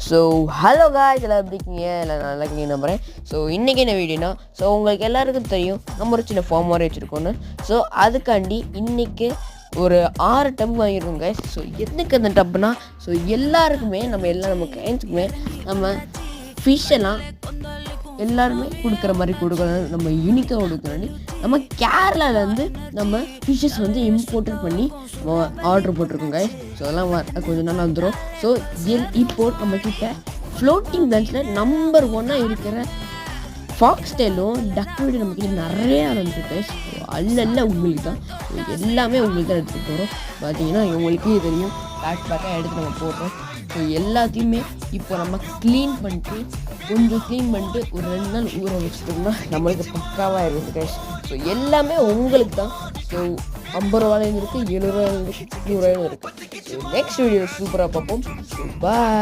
So hello guys, எல்லாம் எப்படி இருக்கீங்க? எல்லாம் நல்லா இருக்கீங்க நம்புகிறேன். ஸோ இன்றைக்கி என்ன வீடியோனா, ஸோ உங்களுக்கு எல்லாருக்கும் தெரியும் நம்ம ஒரு சின்ன ஃபார்ம் மாதிரி வச்சுருக்கோன்னு. ஸோ அதுக்காண்டி இன்றைக்கி ஒரு 6 டப் வாங்கியிருக்கோம் கைஸ். ஸோ எதுக்கு அந்த டப்புனா, ஸோ எல்லாருக்குமே நம்ம கிளைண்ட்ஸுக்குமே நம்ம ஃபிஷ்ஷெல்லாம் எல்லாருமே கொடுக்குற மாதிரி கொடுக்கணும், நம்ம யூனிக்காக கொடுக்கணும். நம்ம கேரளாவிலேருந்து நம்ம ஃபிஷ்ஷஸ் வந்து இம்போர்ட் பண்ணி ஆர்டர் போட்டிருக்கோம் கைஸ். ஸோ அதெல்லாம் கொஞ்சம் நாள் வந்துடும். ஸோ இப்போது நம்மக்கிட்ட ஃப்ளோட்டிங் லஞ்சில் நம்பர் 1 இருக்கிற ஃபாக்ஸ் டெயிலும் டக் வீடு நம்மக்கிட்ட நிறையா வந்துருக்கு. ஸோ அல்ல உங்களுக்கு தான் எல்லாமே உங்களுக்கு தான் எடுத்துகிட்டு போகிறோம். பார்த்தீங்கன்னா உங்களுக்கே தெரியும், பேக்காக எடுத்து நம்ம போடுறோம். ஸோ எல்லாத்தையுமே இப்போ நம்ம க்ளீன் பண்ணிட்டு ஒரு 2 நாள் ஊற வச்சுட்டோம்னா நம்மளுக்கு பக்காவாக இருக்குது கைஸ். ஸோ எல்லாமே உங்களுக்கு தான். ஸோ 50 ரூபாயிலேருந்து இருக்குது, 70 ரூபாயிலேருந்து இருக்குது, 100 ரூபாயும் இருக்குது. ஸோ நெக்ஸ்ட் வீடியோ சூப்பராக பார்ப்போம். பாய்.